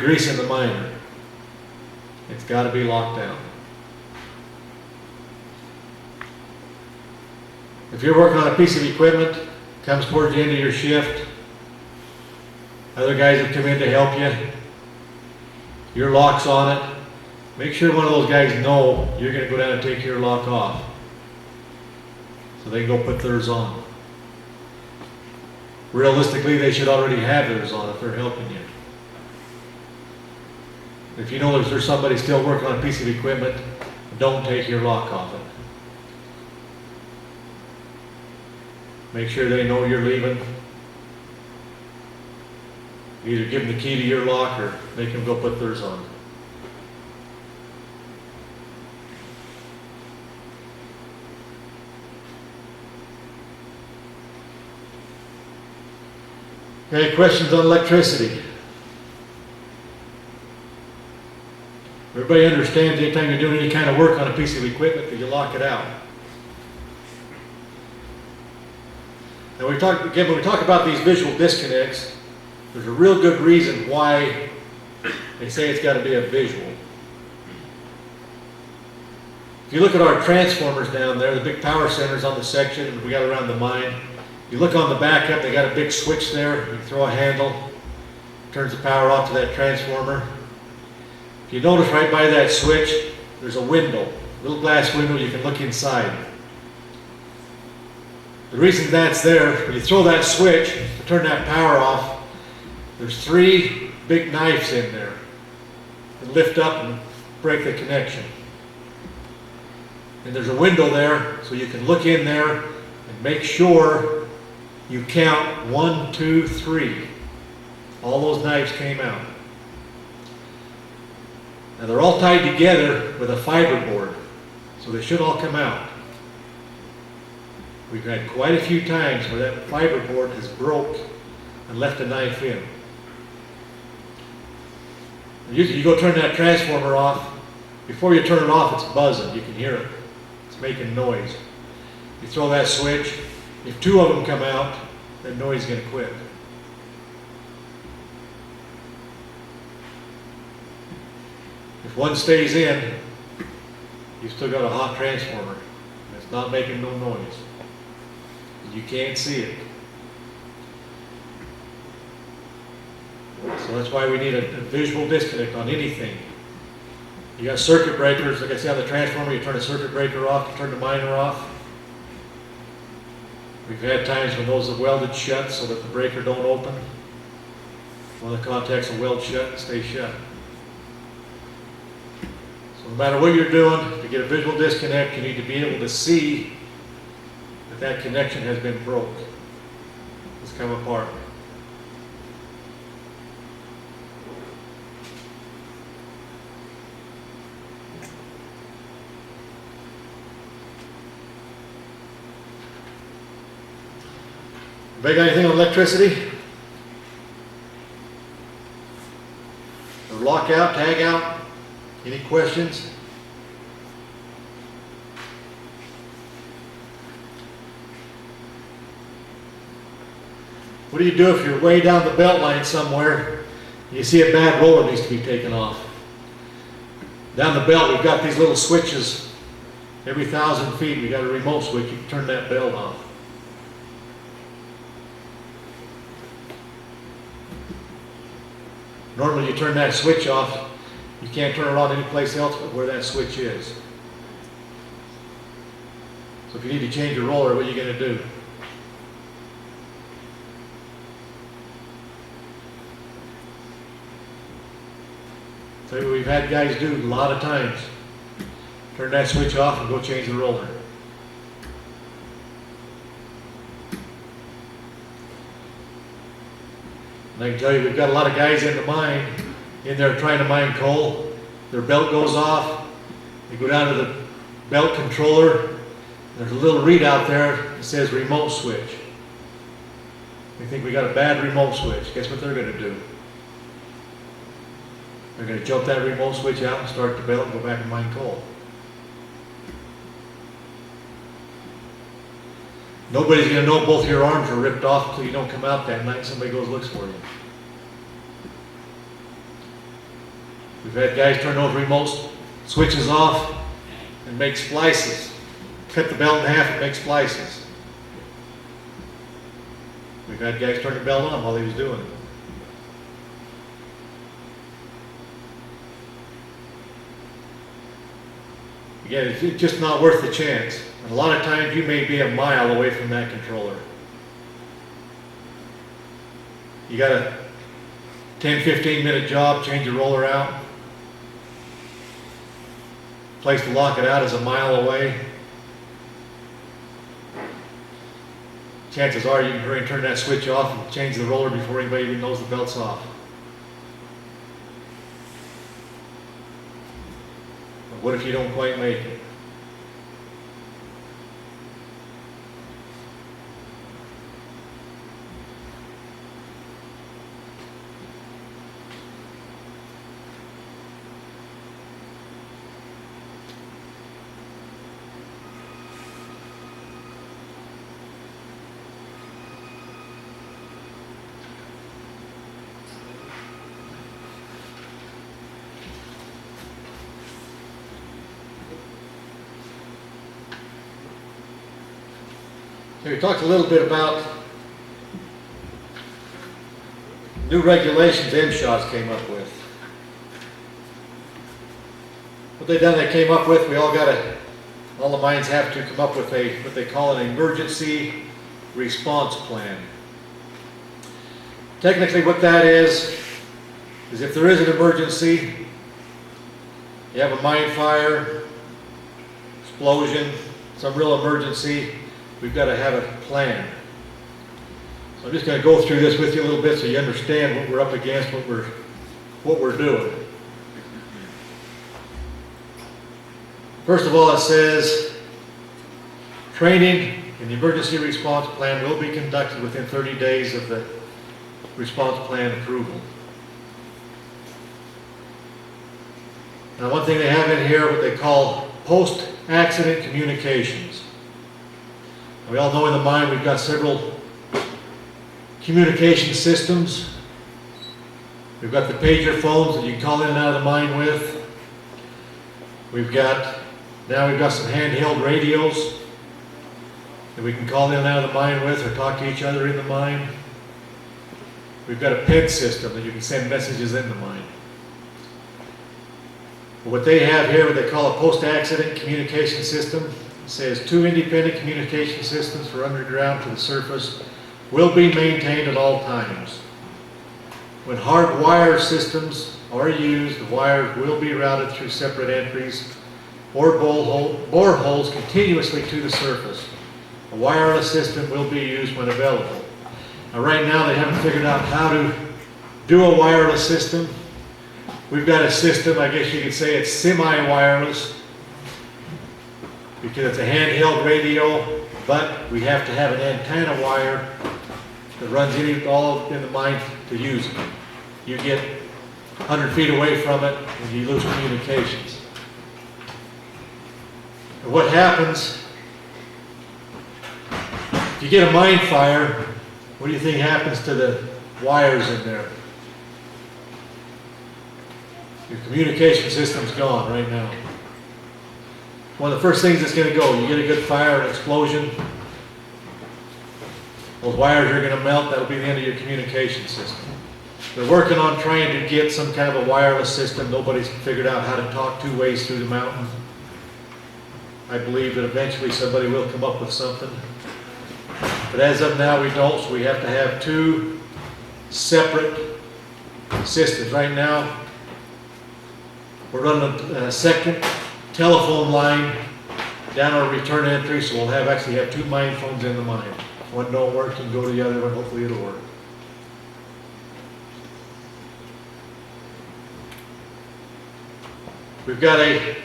greasing the miner. It's got to be locked down. If you're working on a piece of equipment, comes towards the end of your shift, other guys have come in to help you, your lock's on it, make sure one of those guys know you're going to go down and take your lock off, so they can go put theirs on. Realistically, they should already have theirs on if they're helping you. If you know there's somebody still working on a piece of equipment, don't take your lock off it. Make sure they know you're leaving. Either give them the key to your lock or make them go put theirs on. Okay, questions on electricity? Everybody understands anytime you're doing any kind of work on a piece of equipment that you lock it out. Now when we talk about these visual disconnects, there's a real good reason why they say it's got to be a visual. If you look at our transformers down there, the big power centers on the section we got around the mine, you look on the back up, they got a big switch there. You throw a handle, turns the power off to that transformer. If you notice right by that switch, there's a window, a little glass window you can look inside. The reason that's there, when you throw that switch to turn that power off, there's 3 big knives in there that lift up and break the connection. And there's a window there so you can look in there and make sure you count 1, 2, 3. All those knives came out. Now they're all tied together with a fiber board, so they should all come out. We've had quite a few times where that fiber board has broke and left a knife in. Usually you go turn that transformer off, before you turn it off it's buzzing, you can hear it. It's making noise. You throw that switch, if 2 of them come out, that noise is going to quit. If 1 stays in, you've still got a hot transformer. And it's not making no noise. You can't see it. So that's why we need a visual disconnect on anything. You got circuit breakers, like I say on the transformer, you turn the circuit breaker off, you turn the miner off. We've had times when those are welded shut so that the breaker don't open. One of the contacts will weld shut and stay shut. So no matter what you're doing, to get a visual disconnect, you need to be able to see that connection has been broke. It's come apart. Anybody got anything on electricity? Or lockout, tag out? Any questions? What do you do if you're way down the belt line somewhere and you see a bad roller needs to be taken off? Down the belt we've got these little switches. Every 1,000 feet we got a remote switch. You can turn that belt off. Normally you turn that switch off, you can't turn it on any place else but where that switch is. So if you need to change your roller, what are you going to do? Tell you what we've had guys do a lot of times. Turn that switch off and go change the roller. And I can tell you we've got a lot of guys in the mine, in there trying to mine coal. Their belt goes off. They go down to the belt controller. There's a little readout there that says remote switch. They think we got a bad remote switch. Guess what they're going to do? They're going to jump that remote switch out and start the belt and go back and mine coal. Nobody's going to know both your arms are ripped off until you don't come out that night and somebody goes and looks for you. We've had guys turn those remote switches off and make splices. Cut the belt in half and make splices. We've had guys turn the belt on while he was doing it. Again, it's just not worth the chance. And a lot of times you may be a mile away from that controller. You got a 10-15 minute job, change your roller out. Place to lock it out is a mile away. Chances are you can hurry and turn that switch off and change the roller before anybody even knows the belt's off. But what if you don't quite make it? So we talked a little bit about new regulations MSHOS came up with. What they done, they came up with, all the mines have to come up with what they call an emergency response plan. Technically what that is if there is an emergency, you have a mine fire, explosion, some real emergency, we've got to have a plan. So I'm just going to go through this with you a little bit so you understand what we're up against, what we're doing. First of all, it says training and the emergency response plan will be conducted within 30 days of the response plan approval. Now, one thing they have in here, what they call post-accident communications. We all know in the mine we've got several communication systems. We've got the pager phones that you can call in and out of the mine with. Now we've got some handheld radios that we can call in and out of the mine with or talk to each other in the mine. We've got a PIN system that you can send messages in the mine. What they have here, what they call a post-accident communication system, says 2 independent communication systems for underground to the surface will be maintained at all times. When hard wire systems are used, the wires will be routed through separate entries or bore holes continuously to the surface. A wireless system will be used when available. Now, right now they haven't figured out how to do a wireless system. We've got a system, I guess you could say it's semi-wireless, because it's a handheld radio, but we have to have an antenna wire that runs all in the mine to use it. You get 100 feet away from it and you lose communications. And what happens if you get a mine fire? What do you think happens to the wires in there? Your communication system's gone right now. One of the first things that's going to go, you get a good fire, an explosion, those wires are going to melt, that'll be the end of your communication system. They're working on trying to get some kind of a wireless system. Nobody's figured out how to talk 2 ways through the mountain. I believe that eventually somebody will come up with something. But as of now, we don't, so we have to have 2 separate systems. Right now, we're running a second telephone line down our return entry, so we'll actually have 2 mine phones in the mine. If one don't work, you can go to the other one, hopefully it'll work. We've got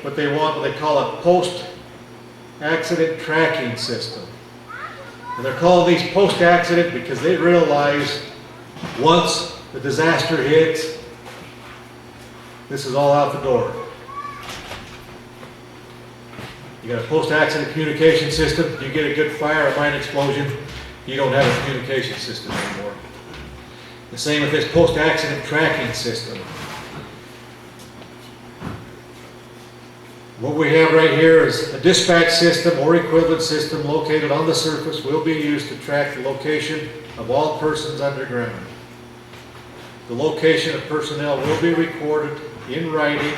what they call a post-accident tracking system. And they're calling these post-accident because they realize once the disaster hits, this is all out the door. You got a post-accident communication system, you get a good fire or mine explosion, you don't have a communication system anymore. The same with this post-accident tracking system. What we have right here is a dispatch system or equivalent system located on the surface will be used to track the location of all persons underground. The location of personnel will be recorded in writing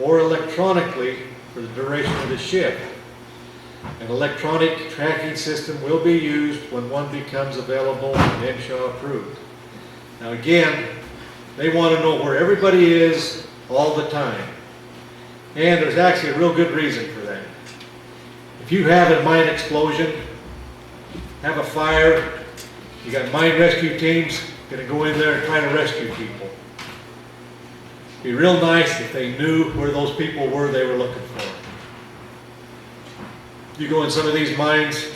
or electronically for the duration of the shift. An electronic tracking system will be used when one becomes available and MSHA approved. Now again, they want to know where everybody is all the time. And there's actually a real good reason for that. If you have a mine explosion, have a fire, you got mine rescue teams going to go in there and try to rescue people. It'd be real nice if they knew where those people were they were looking for. You go in some of these mines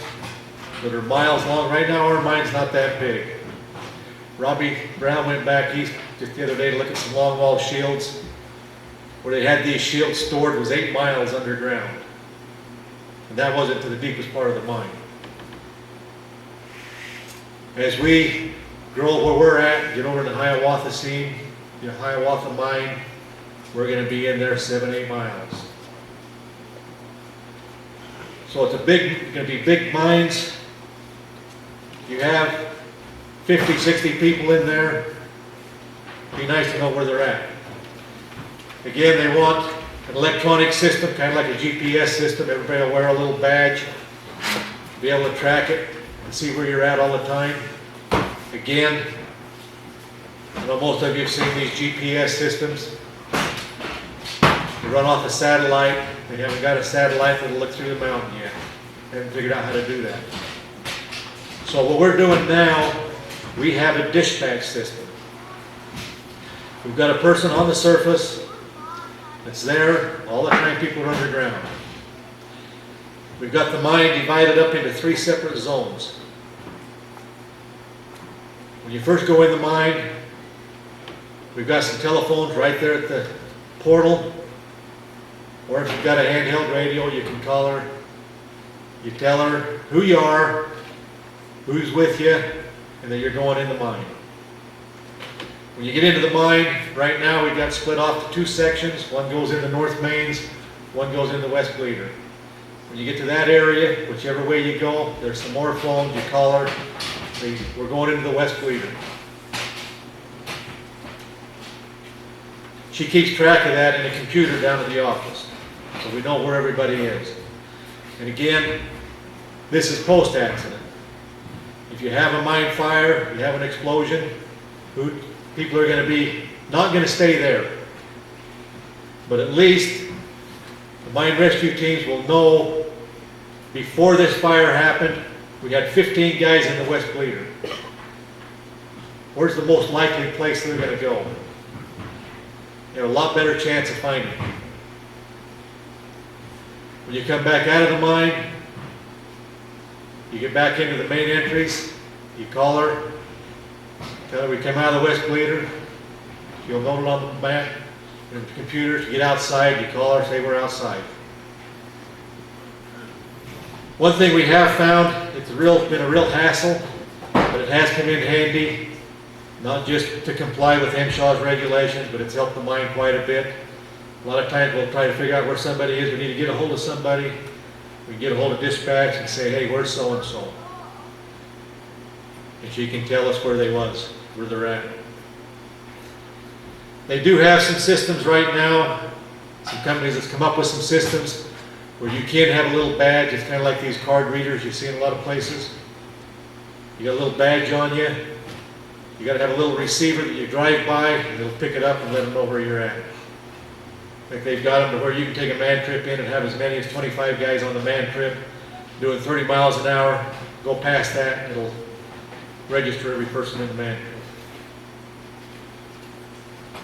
that are miles long. Right now our mine's not that big. Robbie Brown went back east just the other day to look at some long wall shields. Where they had these shields stored was 8 miles underground. And that wasn't to the deepest part of the mine. As we grow where we're at, get over to the Hiawatha scene, the Hiawatha mine, we're going to be in there 7-8 miles. So it's going to be big mines. You have 50, 60 people in there. It'd be nice to know where they're at. Again, they want an electronic system, kind of like a GPS system. Everybody will wear a little badge, be able to track it and see where you're at all the time. Again, I know most of you have seen these GPS systems. They run off a satellite. They haven't got a satellite that'll look through the mountain yet. They haven't figured out how to do that. So what we're doing now, we have a dispatch system. We've got a person on the surface that's there all the time people are underground. We've got the mine divided up into 3 separate zones. When you first go in the mine, we've got some telephones right there at the portal. Or if you've got a handheld radio, you can call her. You tell her who you are, who's with you, and that you're going in the mine. When you get into the mine, right now we've got split off to 2 sections. One goes into North Mains, one goes into West Bleeder. When you get to that area, whichever way you go, there's some more phones. You call her. We're going into the West Bleeder. She keeps track of that in a computer down at the office, so we know where everybody is. And again, this is post-accident. If you have a mine fire, you have an explosion, people are going to be not going to stay there. But at least the mine rescue teams will know before this fire happened, we had 15 guys in the West Bleeder. Where's the most likely place they're going to go? You have a lot better chance of finding them. When you come back out of the mine, you get back into the main entries, you call her, tell her we come out of the West Bleeder. She'll note it on the map, in the computers. You get outside, you call her, say we're outside. One thing we have found, it's been a real hassle, but it has come in handy, not just to comply with MSHA's regulations, but it's helped the mine quite a bit. A lot of times we'll try to figure out where somebody is. We need to get a hold of somebody. We can get a hold of dispatch and say, hey, where's so-and-so? And she can tell us where they're at. They do have some systems right now, some companies that's come up with some systems where you can have a little badge. It's kind of like these card readers you see in a lot of places. You got a little badge on you. You got to have a little receiver that you drive by, and it'll pick it up and let them know where you're at. I think they've got them to where you can take a man trip in and have as many as 25 guys on the man trip doing 30 miles an hour. Go past that, and it'll register every person in the man trip.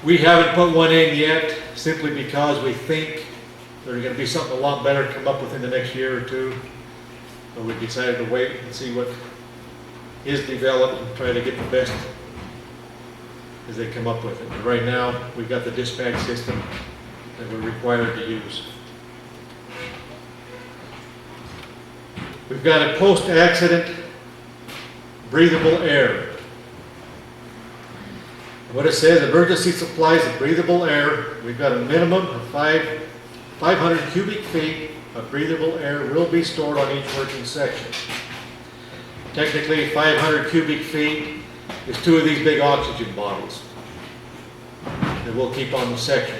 We haven't put one in yet, simply because we think there's going to be something a lot better to come up with in the next year or two. So we decided to wait and see what is developed and try to get the best as they come up with it. But right now, we've got the dispatch system that we're required to use. We've got a post-accident breathable air. What it says, emergency supplies of breathable air. We've got a minimum of 5 500 cubic feet of breathable air will be stored on each working section. Technically, 500 cubic feet is 2 of these big oxygen bottles that we'll keep on the section.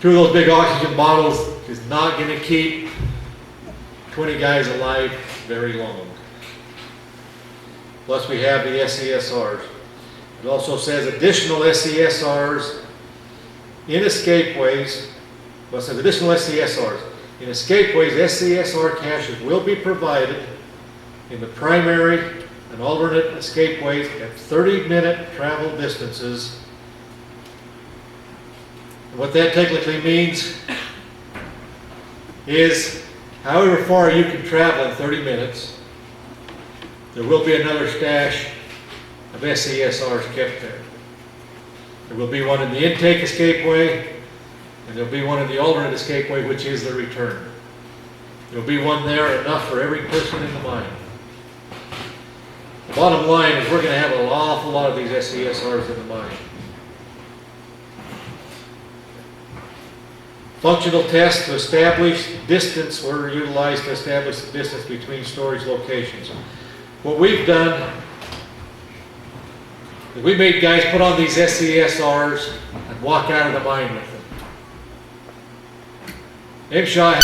2 of those big oxygen bottles is not going to keep 20 guys alive very long. Plus we have the SCSRs. It also says additional SCSRs in escapeways. Well, it says additional SCSRs. In escapeways, SCSR caches will be provided in the primary and alternate escapeways at 30-minute travel distances. And what that technically means is however far you can travel in 30 minutes, there will be another stash of SCSRs kept there. There will be one in the intake escapeway, and there'll be one in the alternate escapeway, which is the return. There'll be one there, enough for every person in the mine. The bottom line is we're going to have an awful lot of these SCSRs in the mine. Functional tests to establish distance were utilized to establish the distance between storage locations. What we've done is we made guys put on these SCSRs and walk out of the mine with them. MSHA